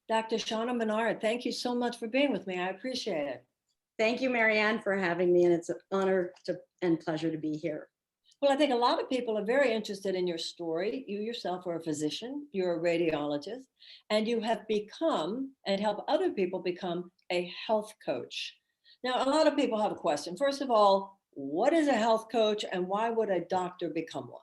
Dr. Shaunna Menard, thank you so much for being with me. I appreciate it. Thank you, Marianne, for having me, and it's an honor and pleasure to be here. Well, I think a lot of people are very interested in your story. You yourself are a physician, you're a radiologist, and you have become and help other people become a health coach. Now, a lot of people have a question. First of all, what is a health coach and why would a doctor become one?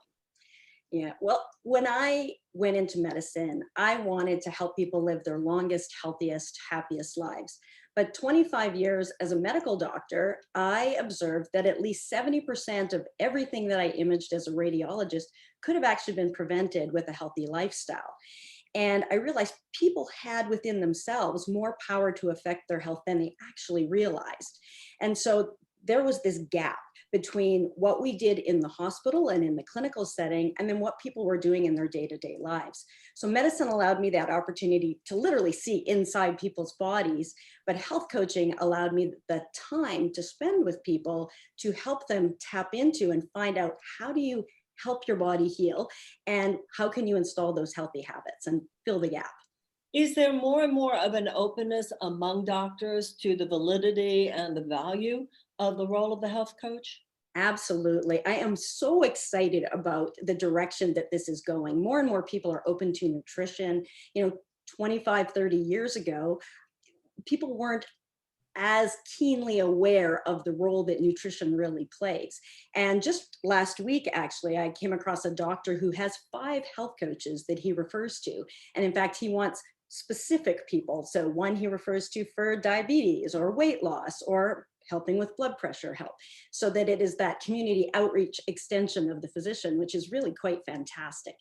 Yeah, well, when I went into medicine, I wanted to help people live their longest, healthiest, happiest lives. But 25 years as a medical doctor, I observed that at least 70% of everything that I imaged as a radiologist could have actually been prevented with a healthy lifestyle. And I realized people had within themselves more power to affect their health than they actually realized. And so there was this gap between what we did in the hospital and in the clinical setting, and then what people were doing in their day-to-day lives. So medicine allowed me that opportunity to literally see inside people's bodies, but health coaching allowed me the time to spend with people to help them tap into and find out, how do you help your body heal, and how can you install those healthy habits and fill the gap? Is there more and more of an openness among doctors to the validity and the value of the role of the health coach? Absolutely. I am so excited about the direction that this is going. More and more people are open to nutrition. 25, 30 years ago, people weren't as keenly aware of the role that nutrition really plays. And just last week, actually, I came across a doctor who has 5 health coaches that he refers to. And in fact, he wants specific people. So one he refers to for diabetes or weight loss or helping with blood pressure health, so that it is that community outreach extension of the physician, which is really quite fantastic.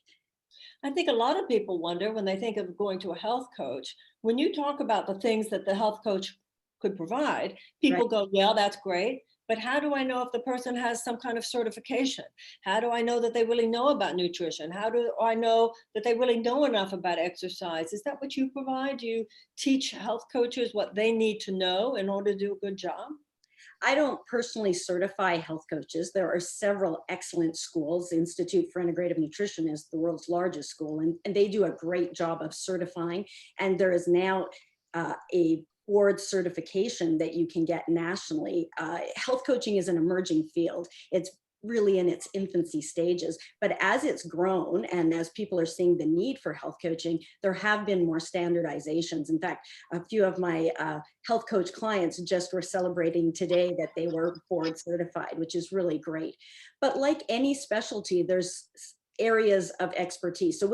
I think a lot of people wonder when they think of going to a health coach, when you talk about the things that the health coach could provide, Right. people go, yeah, that's great. But how do I know if the person has some kind of certification? How do I know that they really know about nutrition? How do I know that they really know enough about exercise? Is that what you provide? Do you teach health coaches what they need to know in order to do a good job? I don't personally certify health coaches. There are several excellent schools. The Institute for Integrative Nutrition is the world's largest school, and they do a great job of certifying. And there is now a board certification that you can get nationally. Health coaching is an emerging field. It's really in its infancy stages, but as it's grown and as people are seeing the need for health coaching, there have been more standardizations. In fact, a few of my health coach clients just were celebrating today that they were board certified, which is really great. But like any specialty, there's areas of expertise. So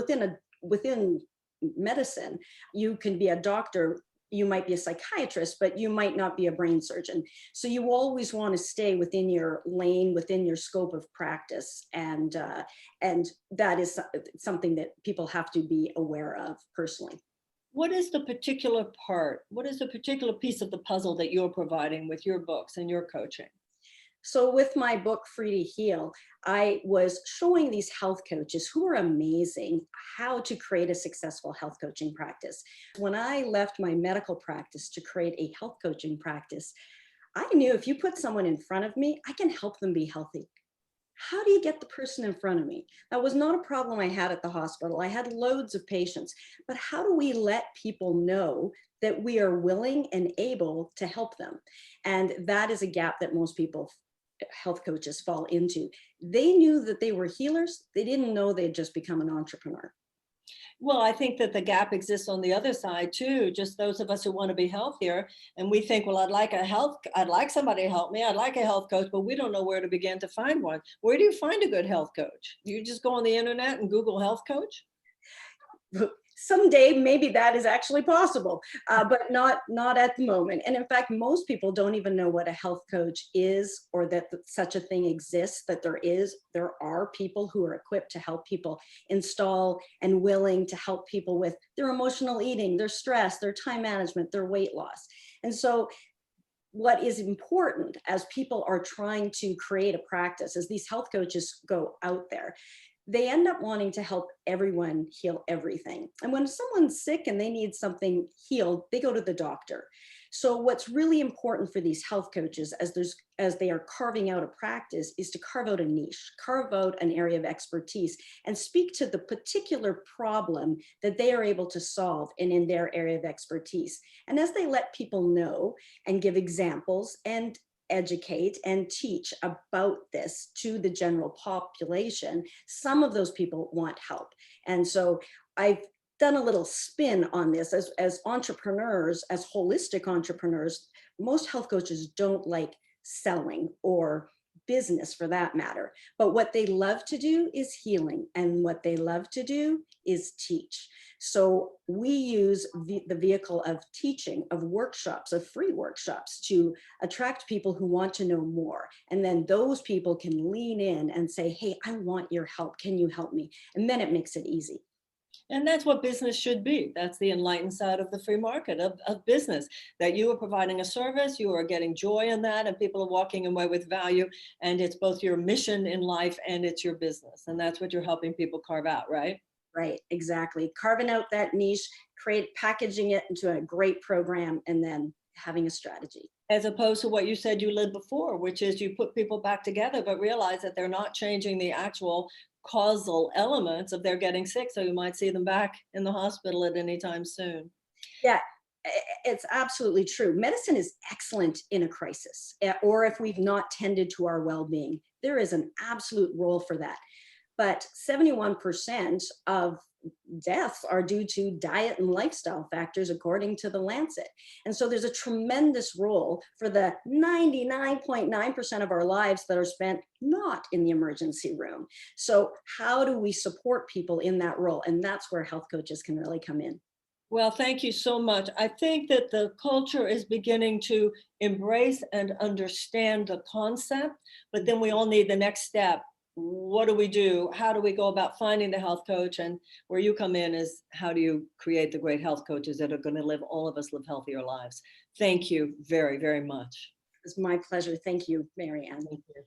within medicine, you can be a doctor, you might be a psychiatrist, but you might not be a brain surgeon. So you always want to stay within your lane, within your scope of practice, and that is something that people have to be aware of personally. What is the particular part? What is the particular piece of the puzzle that you're providing with your books and your coaching? So with my book, Free to Heal, I was showing these health coaches who are amazing how to create a successful health coaching practice. When I left my medical practice to create a health coaching practice, I knew if you put someone in front of me, I can help them be healthy. How do you get the person in front of me? That was not a problem I had at the hospital. I had loads of patients, but how do we let people know that we are willing and able to help them? And that is a gap that most people, health coaches, fall into. They knew that they were healers. They didn't know they'd just become an entrepreneur. Well, I think that the gap exists on the other side too. Just those of us who want to be healthier, and we think, well, I'd like somebody to help me. I'd like a health coach, but we don't know where to begin to find one. Where do you find a good health coach? You just go on the internet and Google health coach? Someday maybe that is actually possible, but not at the moment. And in fact, most people don't even know what a health coach is, or that such a thing exists. That there are people who are equipped to help people install and willing to help people with their emotional eating, their stress, their time management, their weight loss. And so what is important as people are trying to create a practice, as these health coaches go out there, they end up wanting to help everyone heal everything. And when someone's sick and they need something healed, they go to the doctor. So what's really important for these health coaches as they are carving out a practice is to carve out a niche, carve out an area of expertise, and speak to the particular problem that they are able to solve and in their area of expertise. And as they let people know and give examples and educate and teach about this to the general population, some of those people want help. And so I've done a little spin on this as entrepreneurs, as holistic entrepreneurs. Most health coaches don't like selling or business for that matter. But what they love to do is healing, and what they love to do is teach. So we use the vehicle of teaching, of workshops, of free workshops to attract people who want to know more. And then those people can lean in and say, hey, I want your help. Can you help me? And then it makes it easy. And that's what business should be. That's the enlightened side of the free market of business, that you are providing a service, you are getting joy in that, and people are walking away with value. And it's both your mission in life and it's your business. And that's what you're helping people carve out, right? Right, exactly. Carving out that niche, packaging it into a great program, and then having a strategy. As opposed to what you said you lived before, which is you put people back together, but realize that they're not changing the actual causal elements of their getting sick. So you might see them back in the hospital at any time soon. Yeah, it's absolutely true. Medicine is excellent in a crisis, or if we've not tended to our well-being. There is an absolute role for that. But 71% of deaths are due to diet and lifestyle factors, according to the Lancet. And so there's a tremendous role for the 99.9% of our lives that are spent not in the emergency room. So how do we support people in that role? And that's where health coaches can really come in. Well, thank you so much. I think that the culture is beginning to embrace and understand the concept, but then we all need the next step. What do we do? How do we go about finding the health coach? And where you come in is how do you create the great health coaches that are going to all of us live healthier lives? Thank you very, very much. It's my pleasure. Thank you, Marianne. Thank you.